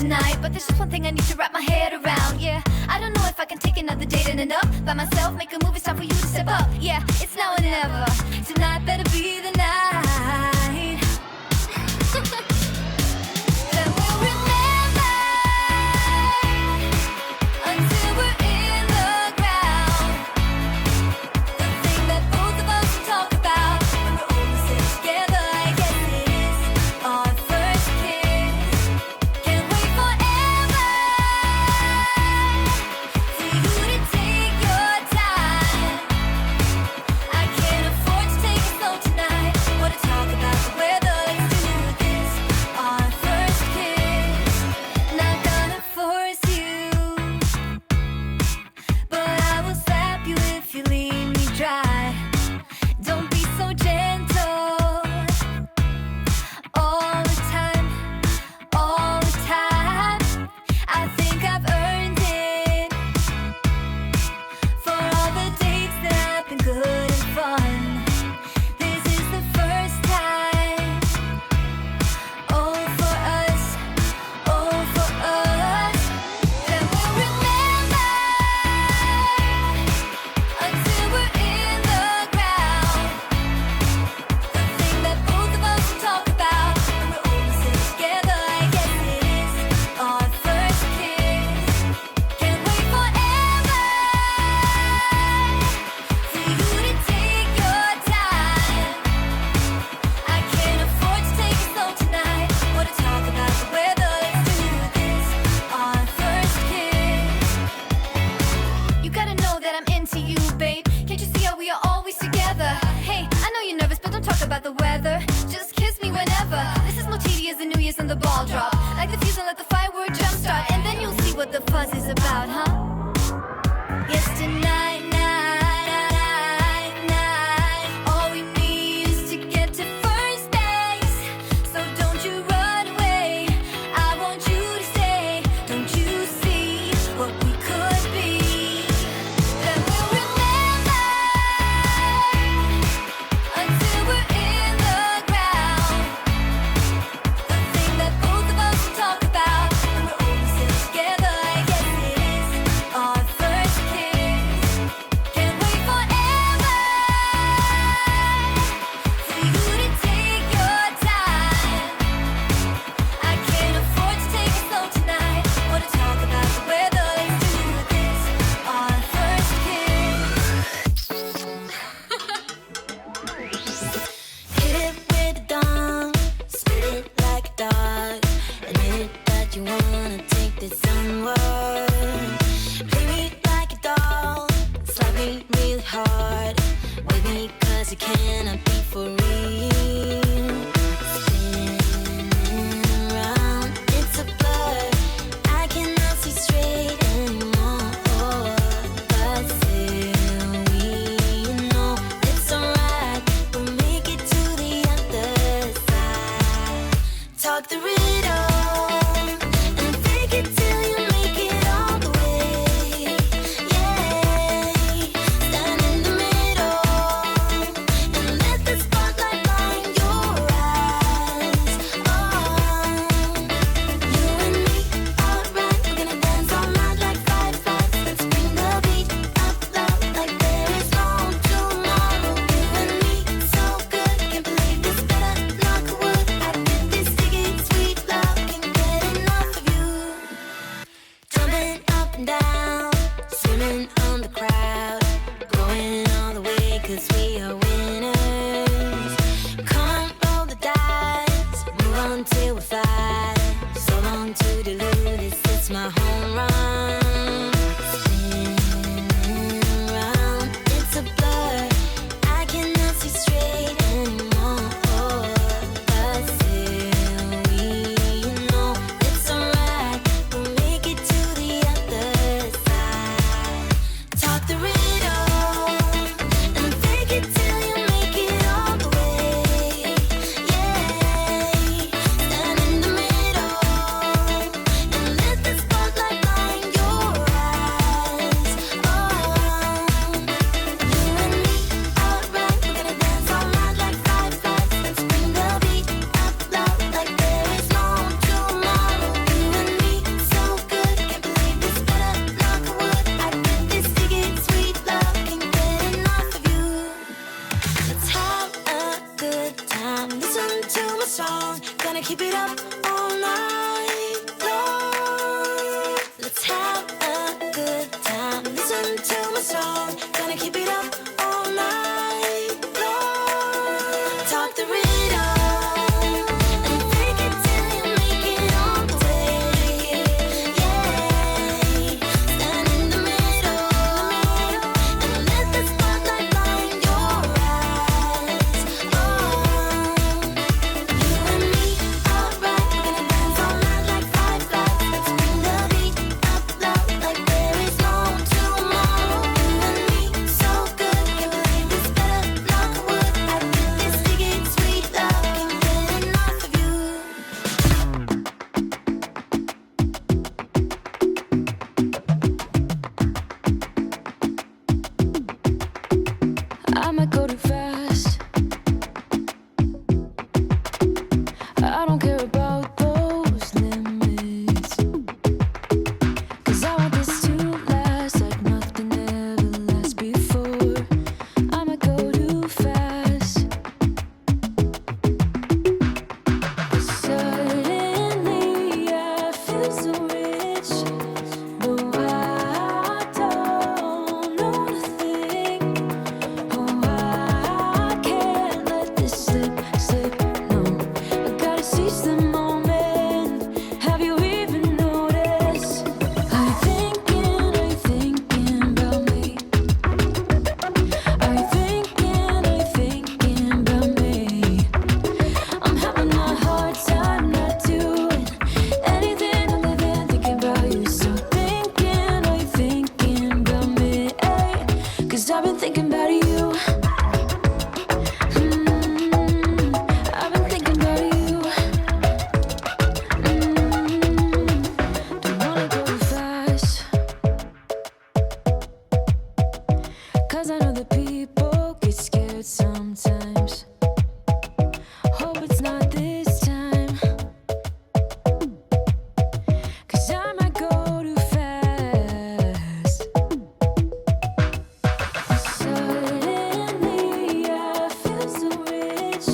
tonight, but there's just one thing I need to wrap my head around. Yeah, I don't know if I can take another date in and up by myself, make a move, it's time for you to step up. Yeah, it's now or never. Tonight better be the night. Then we'll remember until we're in the ground. The thing that both of us talk about when we're all sitting together. I guess it is our first kiss. Can't wait forever for you to take your time. I can't afford to take it slow tonight. Want to talk about the weather? Let's do this. Our first kiss. Not gonna force you, but I will slap you if you leave me dry. Don't be so gentle all the time, all the time. I think I've earned it for all the dates that have been good and fun. This is the first time. Oh, for us, oh, for us. Then we'll remember until we're in the ground. The thing that both of us talk about when we're all sitting together. I guess it is our first kiss. Can't wait forever for you to take your time. I can't afford to take it slow tonight. Want to talk about the weather? Let's do this. Our first kiss. You gotta know that I'm into you, babe. Can't you see how we are always together? Hey, I know you're nervous, but don't talk about the weather. Just kiss me whenever. This is more tedious than New Year's and the ball drop. Like the fuse and let the firework jumpstart, and then you'll see what the fuzz is about, huh? Yes, tonight, night. All we need is to get to first base. So don't you run away. I want you to stay. Don't you see what we could be? Then we'll remember until we're in the ground. The thing that both of us talk about when we're all sitting together. I guess it is our first kiss. Can't wait forever for you to take your time. I can't afford to take it slow tonight. Want to talk about the weather? Let's do this. Our first kiss. Hit it with the dawn, spit it like a dog. Admit that you wanna take this somewhere. Play me like a doll, slap me really hard. Wake me 'cause you cannot be for real. Spinning around, it's a blur. I cannot see straight anymore. But still we know it's alright. We'll make it to the other side. Talk the riddle and fake it till you make it all the way. Yeah, stand in the middle and let the spotlight blind your eyes. Oh, you and me, alright. We're gonna dance all night like fireflies. Let's bring the beat up loud like there is no tomorrow. You and me, so good. Can't believe this better. Knock wood. I get this sticky sweet love. Can't get enough of you. Jumping up and down, swimming on the crowd, going all the way 'cause we are winners. Come on, roll the dice, move on till we fly. So long to dilute this, it's my home run. Spinning around, it's a blur. I cannot see straight anymore. But still we know it's alright. We'll make it to the other side. Talk the riddle and fake it till you make it all the way. Yeah, stand in the middle song, gonna keep it up all night long. Let's have a good time. Listen to my song, gonna keep it up all night long. Talk the rhythm and fake it till you make it all the way. Yeah, stand in the middle and let the spotlight blind your eyes. Oh, you and me, alright, we're gonna dance all night like fireflies. Let's bring the beat up loud like there is no tomorrow. You and me, so good, can't believe this better. Knock on wood, I feel this sticking sweet love, can't get enough of you. I might go too fast. I don't care about those limits, 'cause I want this to last like nothing ever lasts before. I might go too fast. Suddenly I feel so rich, but I don't know nothing. Oh, I can't let this slip, no. I gotta seize the moment. Have you even noticed? Are you thinking about me? Are you thinking about me? I'm having a hard time not doing anything other than thinking about you. So are you thinking about me? 'Cause I've been thinking about you. I've been thinking about you. Don't wanna go too fast, 'cause I know that people get scared sometimes. Hope it's not this time, 'cause I might go too fast. Suddenly I feel so rich,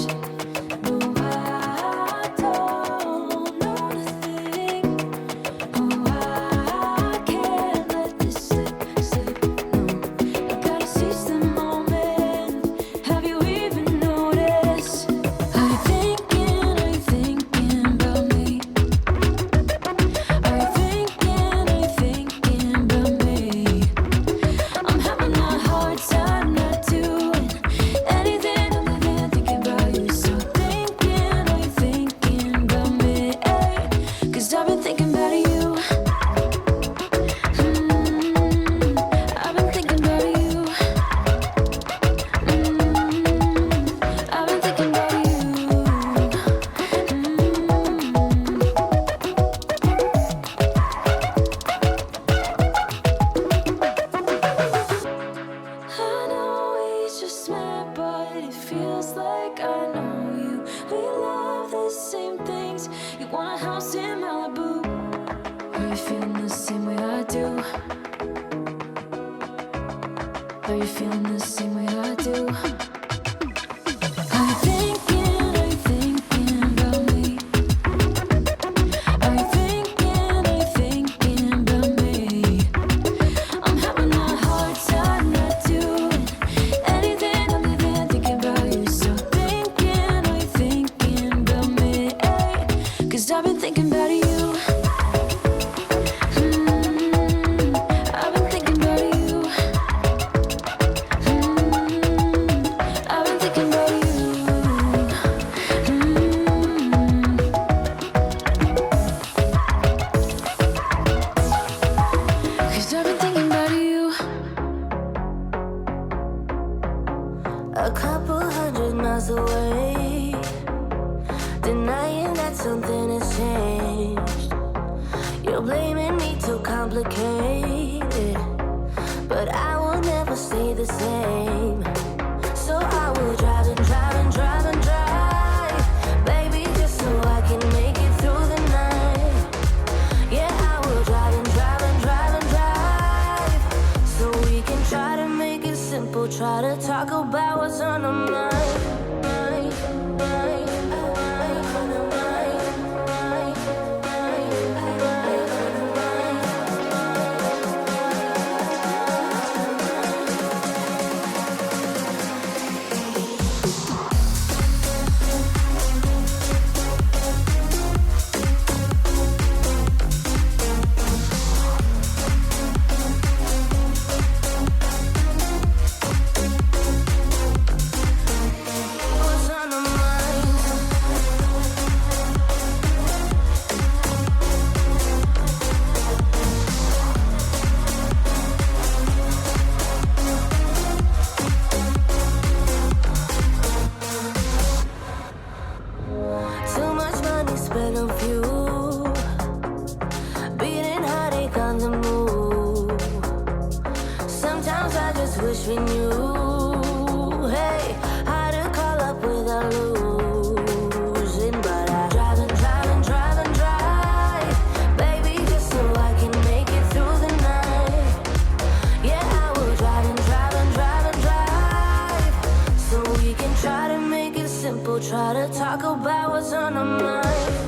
but I don't know nothing. Oh, I can't let this slip, no. I gotta seize the moment. Have you even noticed? Are you thinking about me? Are you thinking about me? I'm having a hard time not doing anything other than thinking about you. So are you thinking about me? 'Cause I've been thinking about you. I've been thinking about you. I've been thinking about you. 'I know we just met, but it feels like I know you. We love the same things. You want a house in Malibu. Are you feeling the same way I do? Are you feeling the same way I do? Are you thinking about me? Are you thinking about me? I'm having a hard time not doing anything other than thinking about you. So are you thinking about me? 'Cause I've been thinking about you. I've been thinking about you. I've been thinking about you. Cause I've been thinking about you. A couple hundred miles away, denying that something has changed. You're blaming me, too complicated, but I will never stay the same. So I will drive and drive and drive and drive, baby, just so I can make it through the night. Yeah, I will drive and drive and drive and drive, so we can try to make it simple. Try to talk about what's on our mind. hoping of you. Beating heartache on the move. Sometimes I just wish we knew, hey, how to call up without losing. But I drive and drive and drive and drive, baby, just so I can make it through the night. Yeah, I will drive and drive and drive and drive, so we can try to make it simple. Try to talk about what's on our mind.